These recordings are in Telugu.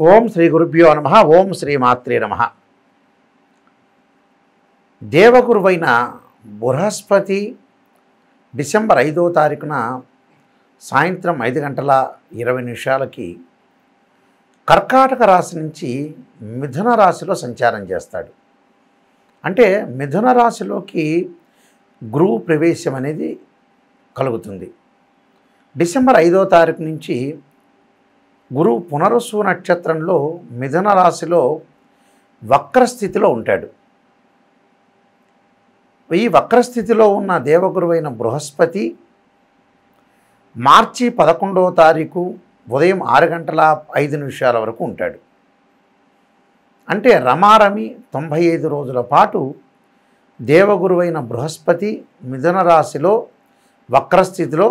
ఓం శ్రీ గురుభ్యో నమః. ఓం శ్రీ మాత్రే నమః. దేవగురువైన బృహస్పతి డిసెంబర్ 5వ తారీఖున సాయంత్రం 5:20 కర్కాటక రాశి నుంచి మిథున రాశిలో సంచారం చేస్తాడు. అంటే మిథున రాశిలోకి గురువు ప్రవేశం అనేది కలుగుతుంది. డిసెంబర్ 5వ తారీఖు నుంచి గురువు పునరుసు నక్షత్రంలో మిథున రాశిలో వక్రస్థితిలో ఉంటాడు. ఈ వక్రస్థితిలో ఉన్న దేవగురువైన బృహస్పతి మార్చి 11వ తారీఖు ఉదయం 6:05 వరకు ఉంటాడు. అంటే రమారమి 95 రోజుల పాటు దేవగురువైన బృహస్పతి మిథున రాశిలో వక్రస్థితిలో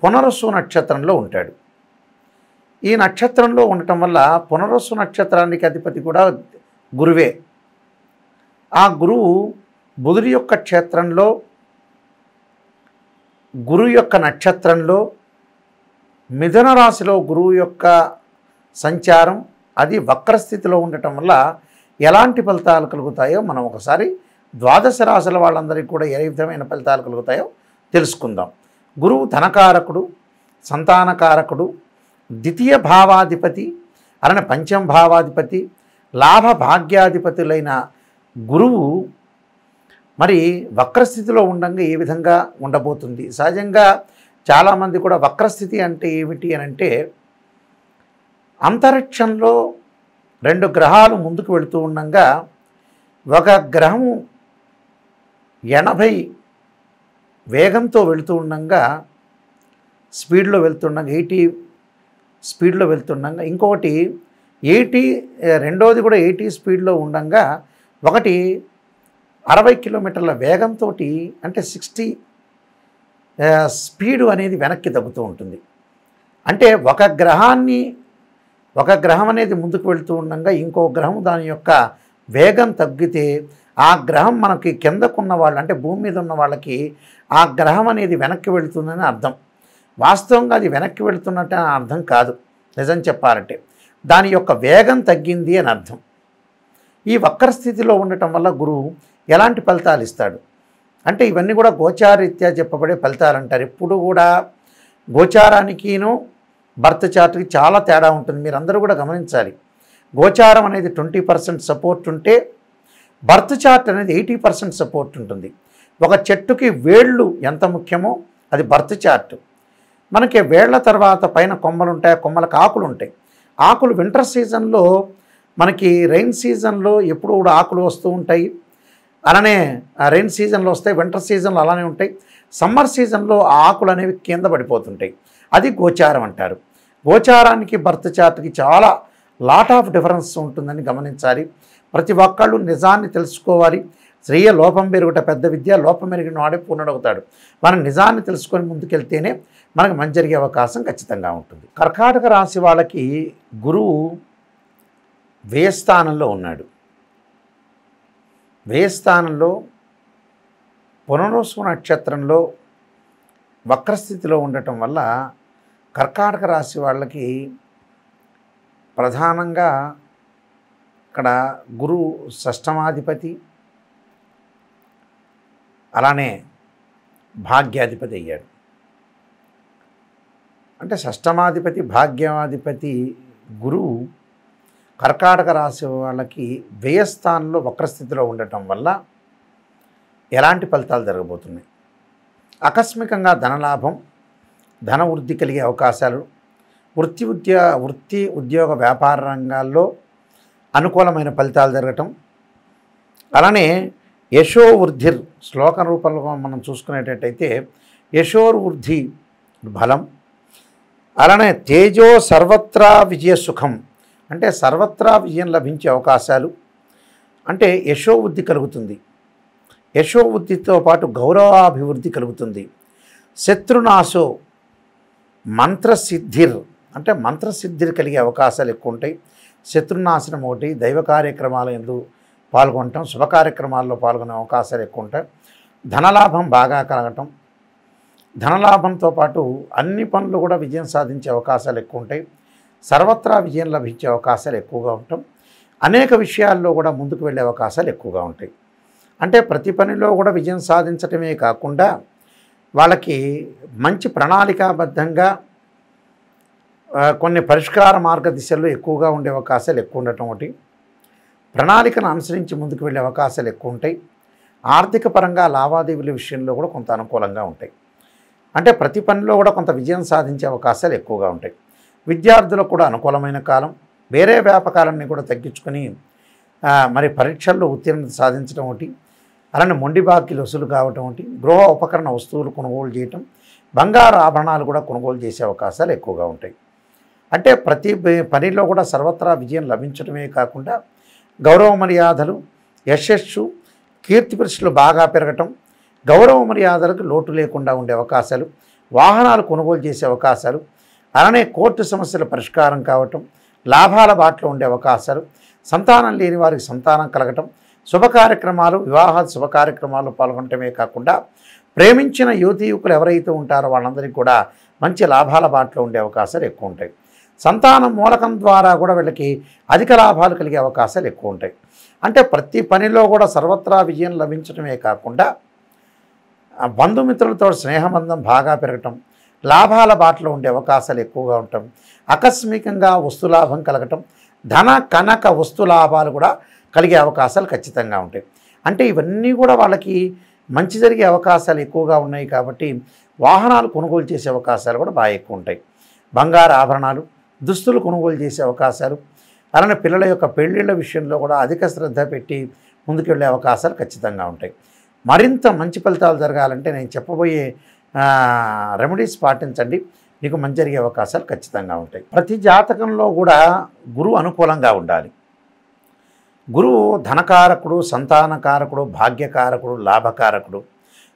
పునరుసు నక్షత్రంలో ఉంటాడు. ఈ నక్షత్రంలో ఉండటం వల్ల పునరుసు నక్షత్రానికి అధిపతి కూడా గురువే. ఆ గురువు బుధుడి యొక్క క్షేత్రంలో గురువు యొక్క నక్షత్రంలో మిథున రాశిలో గురువు యొక్క సంచారం అది వక్రస్థితిలో ఉండటం వల్ల ఎలాంటి ఫలితాలు కలుగుతాయో మనం ఒకసారి ద్వాదశ రాశుల వాళ్ళందరికీ కూడా ఏ విధమైన ఫలితాలు కలుగుతాయో తెలుసుకుందాం. గురువు ధనకారకుడు, సంతానకారకుడు, ద్వితీయ భావాధిపతి, అలానే పంచమ భావాధిపతి, లాభ భాగ్యాధిపతులైన గురువు మరి వక్రస్థితిలో ఉండగా ఏ విధంగా ఉండబోతుంది? సహజంగా చాలామంది కూడా వక్రస్థితి అంటే ఏమిటి అని అంటే, అంతరిక్షంలో 2 గ్రహాలు ముందుకు వెళుతూ ఉండగా ఒక గ్రహం 80 వేగంతో వెళుతూ ఉండగా స్పీడ్లో వెళ్తుండగా 80 స్పీడ్లో వెళ్తుండగా ఇంకొకటి 80 రెండోది కూడా 80 స్పీడ్లో ఉండగా ఒకటి 60 కిలోమీటర్ల వేగంతో అంటే 60 స్పీడు అనేది వెనక్కి తగ్గుతూ ఉంటుంది. అంటే ఒక గ్రహం అనేది ముందుకు వెళుతూ ఉండగా ఇంకో గ్రహం దాని యొక్క వేగం తగ్గితే ఆ గ్రహం మనకి కిందకున్న వాళ్ళు అంటే భూమి మీద ఉన్న వాళ్ళకి ఆ గ్రహం అనేది వెనక్కి వెళుతుందని అర్థం. వాస్తవంగా అది వెనక్కి వెళుతున్నట్టు అని అర్థం కాదు. నిజం చెప్పాలంటే దాని యొక్క వేగం తగ్గింది అని అర్థం. ఈ వక్రస్థితిలో ఉండటం వల్ల గురువు ఎలాంటి ఫలితాలు ఇస్తాడు అంటే ఇవన్నీ కూడా గోచారరీత్యా చెప్పబడే ఫలితాలు అంటారు. ఎప్పుడు కూడా గోచారానికిను బర్త్ చార్ట్కి చాలా తేడా ఉంటుంది. మీరందరూ కూడా గమనించాలి. గోచారం అనేది 20% సపోర్ట్ ఉంటే బర్త్ చార్ట్ అనేది 80% సపోర్ట్ ఉంటుంది. ఒక చెట్టుకి వేళ్ళు ఎంత ముఖ్యమో అది బర్త్ చార్ట్. మనకి వేళ్ల తర్వాత పైన కొమ్మలు ఉంటాయి, కొమ్మలకు ఆకులు ఉంటాయి. ఆకులు వింటర్ సీజన్లో మనకి రెయిన్ సీజన్లో ఎప్పుడు కూడా ఆకులు వస్తూ ఉంటాయి. అలానే రెయిన్ సీజన్లో వస్తాయి, వింటర్ సీజన్లో అలానే ఉంటాయి. సమ్మర్ సీజన్లో ఆ ఆకులు అనేవి కింద పడిపోతుంటాయి. అది గోచారం అంటారు. గోచారానికి బర్త్ చార్ట్కి చాలా లాట్ ఆఫ్ డిఫరెన్స్ ఉంటుందని గమనించాలి. ప్రతి ఒక్కళ్ళు నిజాన్ని తెలుసుకోవాలి. స్త్రీయ లోపం పెరుగుట పెద్ద విద్య, లోపం పెరిగిన వాడే పూర్ణుడవుతాడు. మనం నిజాన్ని తెలుసుకొని ముందుకెళ్తేనే మనకు మంచి జరిగే అవకాశం ఖచ్చితంగా ఉంటుంది. కర్కాటక రాశి వాళ్ళకి గురువు వ్యయస్థానంలో ఉన్నాడు. వ్యయస్థానంలో పునరుసు నక్షత్రంలో వక్రస్థితిలో ఉండటం వల్ల కర్కాటక రాశి వాళ్ళకి ప్రధానంగా ఇక్కడ గురువు షష్టమాధిపతి అలానే భాగ్యాధిపతి అయ్యాడు. అంటే షష్టమాధిపతి భాగ్యాధిపతి గురువు కర్కాటక రాశి వాళ్ళకి వ్యయస్థానంలో వక్రస్థితిలో ఉండటం వల్ల ఎలాంటి ఫలితాలు జరగబోతున్నాయి? ఆకస్మికంగా ధనలాభం, ధన వృద్ధి కలిగే అవకాశాలు, వృత్తి ఉద్యోగ వ్యాపార రంగాల్లో అనుకూలమైన ఫలితాలు జరగటం, అలానే యశోవృద్ధిర్ శ్లోక రూపంలో మనం చూసుకునేటట్టయితే యశోవృద్ధి బలం, అలానే తేజో సర్వత్రా విజయ సుఖం అంటే సర్వత్రా విజయం లభించే అవకాశాలు, అంటే యశోవృద్ధి కలుగుతుంది. యశోవృద్ధితో పాటు గౌరవాభివృద్ధి కలుగుతుంది. శత్రునాశో మంత్రసిద్ధిర్ అంటే మంత్రసిద్ధిర్ కలిగే అవకాశాలు ఎక్కువ ఉంటాయి. శత్రునాశనం ఒకటి, దైవ కార్యక్రమాల యందు పాల్గొనటం, శుభ కార్యక్రమాల్లో పాల్గొనే అవకాశాలు ఎక్కువ ఉంటాయి. ధనలాభం బాగా కలగటం, ధనలాభంతో పాటు అన్ని పనులు కూడా విజయం సాధించే అవకాశాలు ఎక్కువ ఉంటాయి. సర్వత్రా విజయం లభించే అవకాశాలు ఎక్కువగా ఉంటాం. అనేక విషయాల్లో కూడా ముందుకు వెళ్ళే అవకాశాలు ఎక్కువగా ఉంటాయి. అంటే ప్రతి పనిలో కూడా విజయం సాధించటమే కాకుండా వాళ్ళకి మంచి ప్రణాళికాబద్ధంగా కొన్ని పరిష్కార మార్గదిశల్లో ఎక్కువగా ఉండే అవకాశాలు ఎక్కువ ఉండటం ఒకటి. ప్రణాళికను అనుసరించి ముందుకు వెళ్ళే అవకాశాలు ఎక్కువ ఉంటాయి. ఆర్థిక పరంగా లావాదేవీల విషయంలో కూడా కొంత అనుకూలంగా ఉంటాయి. అంటే ప్రతి పనిలో కూడా కొంత విజయం సాధించే అవకాశాలు ఎక్కువగా ఉంటాయి. విద్యార్థులకు కూడా అనుకూలమైన కాలం. వేరే వ్యాపకాలన్నీ కూడా తగ్గించుకొని మరి పరీక్షల్లో ఉత్తీర్ణత సాధించడం ఒకటి, అలానే మొండి బాకీలు వసూలు కావటం ఒకటి, గృహ ఉపకరణ వస్తువులు కొనుగోలు చేయటం, బంగారు ఆభరణాలు కూడా కొనుగోలు చేసే అవకాశాలు ఎక్కువగా ఉంటాయి. అంటే ప్రతి పనిలో కూడా సర్వత్రా విజయం లభించడమే కాకుండా గౌరవ మర్యాదలు, యశస్సు, కీర్తి ప్రతిష్టలు బాగా పెరగటం, గౌరవ మర్యాదలకు లోటు లేకుండా ఉండే అవకాశాలు, వాహనాలు కొనుగోలు చేసే అవకాశాలు, అలానే కోర్టు సమస్యల పరిష్కారం కావటం, లాభాల బాటలో ఉండే అవకాశాలు, సంతానం లేని వారికి సంతానం కలగటం, శుభ కార్యక్రమాలు, వివాహాలు శుభ కార్యక్రమాల్లో పాల్గొనటమే కాకుండా ప్రేమించిన యువతీ యువకులు ఎవరైతే ఉంటారో వాళ్ళందరికీ కూడా మంచి లాభాల బాటలో ఉండే అవకాశాలు ఎక్కువ ఉంటాయి. సంతానం మూలకం ద్వారా కూడా వీళ్ళకి అధిక లాభాలు కలిగే అవకాశాలు ఎక్కువ ఉంటాయి. అంటే ప్రతి పనిలో కూడా సర్వత్రా విజయం లభించడమే కాకుండా బంధుమిత్రులతో స్నేహబంధం బాగా పెరగటం, లాభాల బాటలో ఉండే అవకాశాలు ఎక్కువగా ఉండటం, ఆకస్మికంగా వస్తులాభం కలగటం, ధన కనక వస్తు లాభాలు కూడా కలిగే అవకాశాలు ఖచ్చితంగా ఉంటాయి. అంటే ఇవన్నీ కూడా వాళ్ళకి మంచి జరిగే అవకాశాలు ఎక్కువగా ఉన్నాయి కాబట్టి వాహనాలు కొనుగోలు చేసే అవకాశాలు కూడా బాగా ఎక్కువ ఉంటాయి. బంగారు ఆభరణాలు, దుస్తులు కొనుగోలు చేసే అవకాశాలు, అలానే పిల్లల యొక్క పెళ్ళిళ్ళ విషయంలో కూడా అధిక శ్రద్ధ పెట్టి ముందుకెళ్ళే అవకాశాలు ఖచ్చితంగా ఉంటాయి. మరింత మంచి ఫలితాలు జరగాలంటే నేను చెప్పబోయే రెమెడీస్ పాటించండి, మీకు మంచి జరిగే అవకాశాలు ఖచ్చితంగా ఉంటాయి. ప్రతి జాతకంలో కూడా గురువు అనుకూలంగా ఉండాలి. గురువు ధనకారకుడు, సంతానకారకుడు, భాగ్యకారకుడు, లాభకారకుడు,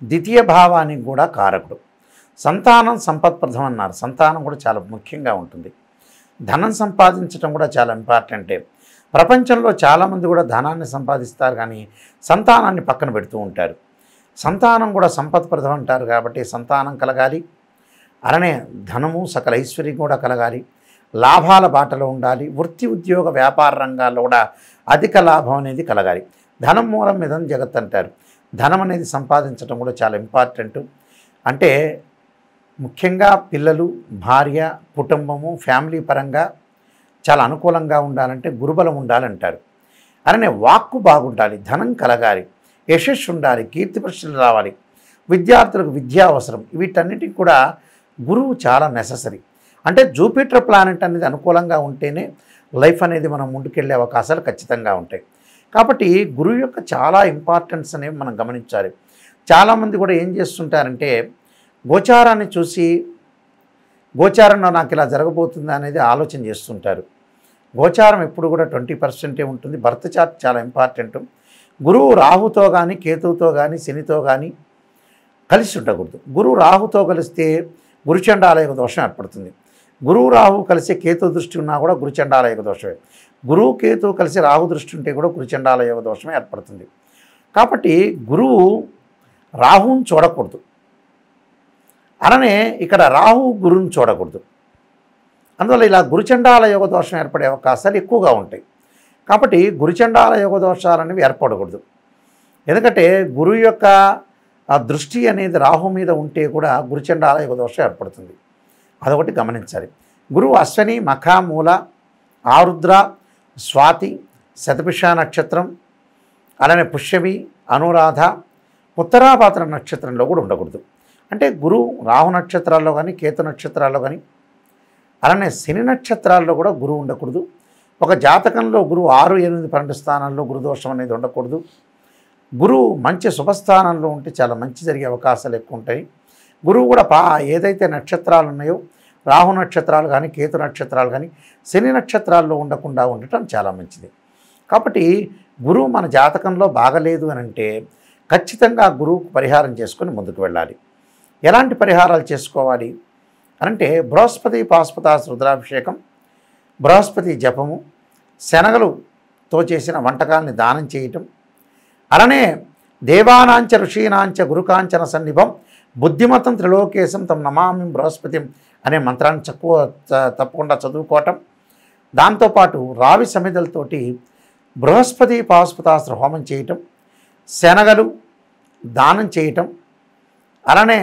ద్వితీయ భావానికి కూడా కారకుడు. సంతానం సంపత్ప్రదం అన్నారు. సంతానం కూడా చాలా ముఖ్యంగా ఉంటుంది. ధనం సంపాదించడం కూడా చాలా ఇంపార్టెంటే. ప్రపంచంలో చాలామంది కూడా ధనాన్ని సంపాదిస్తారు కానీ సంతానాన్ని పక్కన పెడుతూ ఉంటారు. సంతానం కూడా సంపత్ప్రదం అంటారు కాబట్టి సంతానం కలగాలి, అలానే ధనము సకల ఐశ్వర్యం కూడా కలగాలి, లాభాల బాటలో ఉండాలి, వృత్తి ఉద్యోగ వ్యాపార రంగాల్లో కూడా అధిక లాభం అనేది కలగాలి. ధనం మూలం మిదం జగత్ అంటారు. ధనం అనేది సంపాదించడం కూడా చాలా ఇంపార్టెంట్. అంటే ముఖ్యంగా పిల్లలు, భార్య, కుటుంబము, ఫ్యామిలీ పరంగా చాలా అనుకూలంగా ఉండాలంటే గురుబలం ఉండాలంటారు. అలానే వాక్కు బాగుండాలి, ధనం కలగాలి, యశస్సు ఉండాలి, కీర్తి ప్రతిష్టలు రావాలి, విద్యార్థులకు విద్య అవసరం. వీటన్నిటికి కూడా గురువు చాలా నెససరీ. అంటే జూపిటర్ ప్లానెట్ అనేది అనుకూలంగా ఉంటేనే లైఫ్ అనేది మనం ముందుకెళ్ళే అవకాశాలు ఖచ్చితంగా ఉంటాయి. కాబట్టి గురువు యొక్క చాలా ఇంపార్టెన్స్ అనేవి మనం గమనించాలి. చాలామంది కూడా ఏం చేస్తుంటారంటే గోచారాన్ని చూసి గోచారంలో నాకు ఇలా జరగబోతుందా అనేది ఆలోచన చేస్తుంటారు. గోచారం ఎప్పుడు కూడా 20% ఉంటుంది. బర్త్ చార్ట్ చాలా ఇంపార్టెంట్. గురువు రాహుతో కానీ, కేతువుతో కానీ, శనితో కానీ కలిసి ఉండకూడదు. గురువు రాహుతో కలిస్తే గురుచండాలయ దోషం ఏర్పడుతుంది. గురువు రాహు కలిసి కేతు దృష్టి ఉన్నా కూడా గురుచండాలయ దోషమే. గురువు కేతు కలిసి రాహు దృష్టి ఉంటే కూడా గురుచండాలయ దోషమే ఏర్పడుతుంది. కాబట్టి గురువు రాహుని చూడకూడదు, అలానే ఇక్కడ రాహు గురువుని చూడకూడదు. అందువల్ల ఇలా గురుచండాల యోగ దోషం ఏర్పడే అవకాశాలు ఎక్కువగా ఉంటాయి. కాబట్టి గురుచండాల యోగ దోషాలు అనేవి ఏర్పడకూడదు. ఎందుకంటే గురువు యొక్క దృష్టి అనేది రాహు మీద ఉంటే కూడా గురుచండాల యోగ దోషం ఏర్పడుతుంది. అదొకటి గమనించాలి. గురువు అశ్వని, మఖ, మూల, ఆరుద్ర, స్వాతి, శతభిష నక్షత్రం, అలానే పుష్యమి, అనురాధ, ఉత్తరాభాద్ర నక్షత్రంలో కూడా ఉండకూడదు. అంటే గురువు రాహు నక్షత్రాల్లో కానీ, కేతు నక్షత్రాల్లో కానీ, అలానే శని నక్షత్రాల్లో కూడా గురువు ఉండకూడదు. ఒక జాతకంలో గురువు 6, 8, 12 స్థానాల్లో గురుదోషం అనేది ఉండకూడదు. గురువు మంచి శుభస్థానంలో ఉంటే చాలా మంచి జరిగే అవకాశాలు ఎక్కువ ఉంటాయి. గురువు కూడా ఏదైతే నక్షత్రాలు ఉన్నాయో రాహు నక్షత్రాలు కానీ, కేతు నక్షత్రాలు కానీ, శని నక్షత్రాల్లో ఉండకుండా ఉండటం చాలా మంచిది. కాబట్టి గురువు మన జాతకంలో బాగలేదు అని అంటే ఖచ్చితంగా గురువుకు పరిహారం చేసుకొని ముందుకు వెళ్ళాలి. ఎలాంటి పరిహారాలు చేసుకోవాలి అంటే బృహస్పతి పాశుపతాస్ రుద్రాభిషేకం, బృహస్పతి జపము, శనగలుతో చేసిన వంటకాలని దానం చేయటం, అలానే దేవానాంచ ఋషీనాంచ గురుకాంచన సన్నిభం బుద్ధిమతం త్రిలోకేశం తం నమామి బృహస్పతిం అనే మంత్రాన్ని తప్పకుండా చదువుకోవటం, దాంతోపాటు రావి సమిధలతోటి బృహస్పతి పాశుపతాస్త్ర హోమం చేయటం, శనగలు దానం చేయటం, అలానే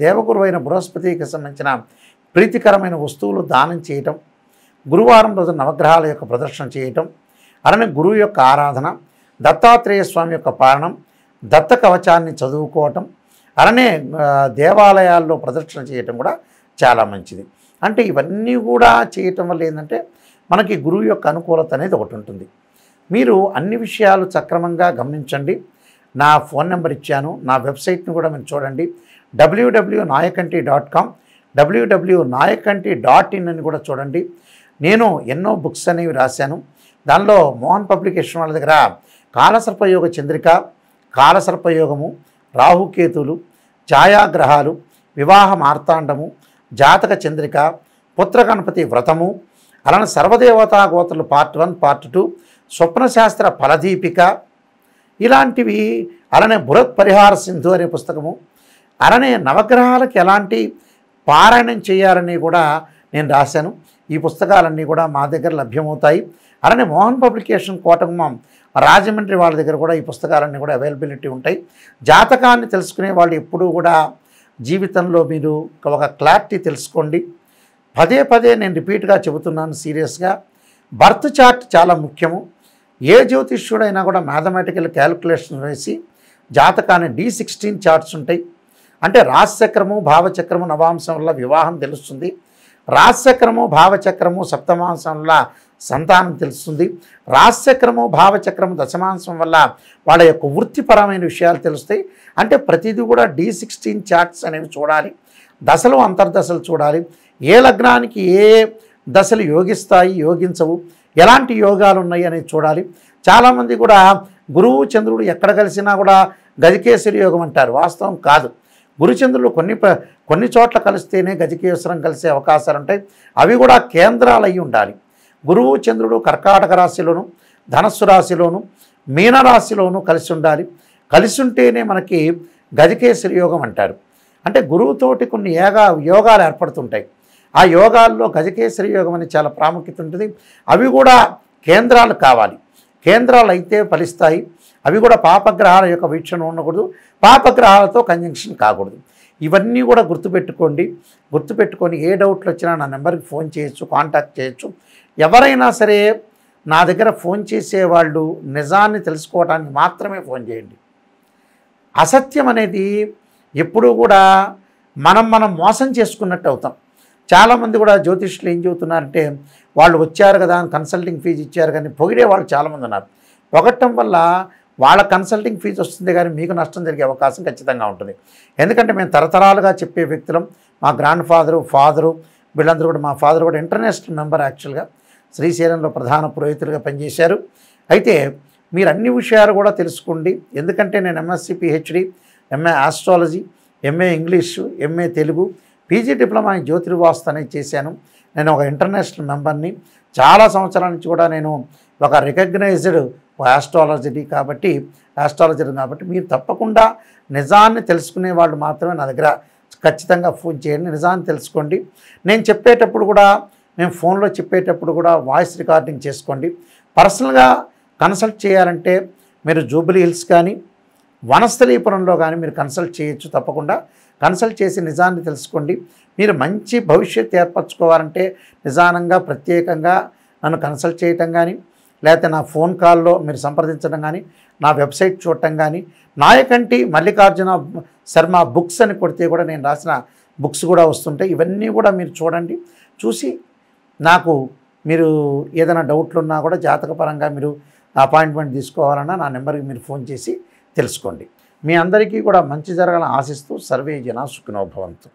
దేవగురువు అయిన బృహస్పతికి సంబంధించిన ప్రీతికరమైన వస్తువులు దానం చేయటం, గురువారం రోజు నవగ్రహాల యొక్క ప్రదర్శన చేయటం, అలానే గురువు యొక్క ఆరాధన, దత్తాత్రేయ స్వామి యొక్క పారణం, దత్త కవచాన్ని చదువుకోవటం, అలానే దేవాలయాల్లో ప్రదర్శన చేయటం కూడా చాలా మంచిది. అంటే ఇవన్నీ కూడా చేయటం వల్ల ఏంటంటే మనకి గురువు యొక్క అనుకూలత అనేది ఒకటి ఉంటుంది. మీరు అన్ని విషయాలు సక్రమంగా గమనించండి. నా ఫోన్ నెంబర్ ఇచ్చాను, నా వెబ్సైట్ని కూడా మీరు చూడండి, www.nayakanti.com, www.nayakanti.in అని కూడా చూడండి. నేను ఎన్నో బుక్స్ అనేవి రాశాను. దానిలో మోహన్ పబ్లికేషన్ వాళ్ళ దగ్గర కాలసర్పయోగ చంద్రిక, కాలసర్పయోగము, రాహుకేతులు, ఛాయాగ్రహాలు, వివాహ మార్తాండము, జాతక చంద్రిక, పుత్రగణపతి వ్రతము, అలానే సర్వదేవతా గోత్రులు పార్ట్ 1, పార్ట్ 2, స్వప్నశాస్త్ర ఫలదీపిక, ఇలాంటివి, అలానే బృహత్ పరిహార సింధు అనే పుస్తకము, అలానే నవగ్రహాలకు ఎలాంటి పారాయణం చేయాలని కూడా నేను రాశాను. ఈ పుస్తకాలన్నీ కూడా మా దగ్గర లభ్యమవుతాయి. అలానే మోహన్ పబ్లికేషన్ కోటగుమ్మం రాజమండ్రి వాళ్ళ దగ్గర కూడా ఈ పుస్తకాలన్నీ కూడా అవైలబిలిటీ ఉంటాయి. జాతకాన్ని తెలుసుకునే వాళ్ళు ఎప్పుడూ కూడా జీవితంలో మీరు ఒక క్లారిటీ తెలుసుకోండి. పదే పదే నేను రిపీట్గా చెబుతున్నాను సీరియస్గా. బర్త్ చార్ట్ చాలా ముఖ్యము. ఏ జ్యోతిష్యుడైనా కూడా మ్యాథమెటికల్ క్యాలిక్యులేషన్ వేసి జాతకాన్ని D16 చార్ట్స్ ఉంటాయి. అంటే రాశిచక్రము, భావచక్రము, నవాంశం వల్ల వివాహం తెలుస్తుంది. రాశిచక్రము, భావచక్రము, సప్తమాంశం వల్ల సంతానం తెలుస్తుంది. రాశిచక్రము, భావచక్రము, దశమాంశం వల్ల వాళ్ళ యొక్క వృత్తిపరమైన విషయాలు తెలుస్తాయి. అంటే ప్రతిదీ కూడా D16 చార్ట్స్ అనేవి చూడాలి. దశలు, అంతర్దశలు చూడాలి. ఏ లగ్నానికి ఏ దశలు యోగిస్తాయి, యోగించవు, ఎలాంటి యోగాలు ఉన్నాయి అనేది చూడాలి. చాలామంది కూడా గురువు చంద్రుడు ఎక్కడ కలిసినా కూడా గజకేసరి యోగం అంటారు. వాస్తవం కాదు. గురుచంద్రులు కొన్ని చోట్ల కలిస్తేనే గజకేశ్వరం కలిసే అవకాశాలు ఉంటాయి. అవి కూడా కేంద్రాలు అయి ఉండాలి. గురువు చంద్రుడు కర్కాటక రాశిలోను, ధనస్సు రాశిలోను, మీనరాశిలోను కలిసి ఉండాలి. కలిసి ఉంటేనే మనకి గజకేసరి యోగం అంటారు. అంటే గురువుతోటి కొన్ని యోగాలు ఏర్పడుతుంటాయి. ఆ యోగాల్లో గజకేసరి యోగం అని చాలా ప్రాముఖ్యత ఉంటుంది. అవి కూడా కేంద్రాలు కావాలి. కేంద్రాలు అయితే ఫలిస్తాయి. అవి కూడా పాపగ్రహాల యొక్క వీక్షణ ఉండకూడదు, పాపగ్రహాలతో కంజంక్షన్ కాకూడదు. ఇవన్నీ కూడా గుర్తుపెట్టుకొని ఏ డౌట్లు వచ్చినా నా నెంబర్కి ఫోన్ చేయొచ్చు, కాంటాక్ట్ చేయొచ్చు. ఎవరైనా సరే నా దగ్గర ఫోన్ చేసేవాళ్ళు నిజాన్ని తెలుసుకోవడానికి మాత్రమే ఫోన్ చేయండి. అసత్యం అనేది ఎప్పుడూ కూడా మనం మోసం చేసుకున్నట్టు అవుతాం. చాలామంది కూడా జ్యోతిష్యులు ఏం చెబుతున్నారంటే వాళ్ళు వచ్చారు కదా అని కన్సల్టింగ్ ఫీజు ఇచ్చారు కానీ పొగిడే వాళ్ళు చాలామంది ఉన్నారు. పొగట్టం వల్ల వాళ్ళ కన్సల్టింగ్ ఫీజు వస్తుంది కానీ మీకు నష్టం జరిగే అవకాశం ఖచ్చితంగా ఉంటుంది. ఎందుకంటే మేము తరతరాలుగా చెప్పే వ్యక్తులం. మా గ్రాండ్ ఫాదరు వీళ్ళందరూ కూడా, మా ఫాదర్ కూడా ఇంటర్నేషనల్ మెంబర్ యాక్చువల్గా శ్రీశైలంలో ప్రధాన పురోహితులుగా పనిచేశారు. అయితే మీరు అన్ని విషయాలు కూడా తెలుసుకోండి. ఎందుకంటే నేను MSc PhD, MA astrology, MA English, MA Telugu, PG diploma in జ్యోతిర్వాస్తు అనేది చేశాను. నేను ఒక ఇంటర్నేషనల్ మెంబర్ని. చాలా సంవత్సరాల నుంచి కూడా నేను ఒక రికగ్నైజ్డ్ ఆస్ట్రాలజర్ కాబట్టి మీరు తప్పకుండా నిజాన్ని తెలుసుకునే వాళ్ళు మాత్రమే నా దగ్గర ఖచ్చితంగా ఫోన్ చేయండి. నిజాన్ని తెలుసుకోండి. నేను చెప్పేటప్పుడు కూడా, మేము ఫోన్లో చెప్పేటప్పుడు కూడా వాయిస్ రికార్డింగ్ చేసుకోండి. పర్సనల్గా కన్సల్ట్ చేయాలంటే మీరు జూబ్లీ హిల్స్ కానీ వనస్థలీపురంలో కానీ మీరు కన్సల్ట్ చేయొచ్చు. తప్పకుండా కన్సల్ట్ చేసి నిజాన్ని తెలుసుకోండి. మీరు మంచి భవిష్యత్తు ఏర్పరచుకోవాలంటే నిజానంగా ప్రత్యేకంగా నన్ను కన్సల్ట్ చేయటం కానీ, లేకపోతే నా ఫోన్ కాల్లో మీరు సంప్రదించడం కానీ, నా వెబ్సైట్ చూడటం కానీ, నాయకంటి మల్లికార్జున శర్మ బుక్స్ అని కొడితే కూడా నేను రాసిన బుక్స్ కూడా వస్తుంటాయి. ఇవన్నీ కూడా మీరు చూడండి. చూసి నాకు మీరు ఏదైనా డౌట్లు ఉన్నా కూడా జాతకపరంగా మీరు అపాయింట్మెంట్ తీసుకోవాలన్నా నా నెంబర్కి మీరు ఫోన్ చేసి తెలుసుకోండి. మీ అందరికీ కూడా మంచి జరగాలని ఆశిస్తూ సర్వే జనా సుఖినో భవంతు.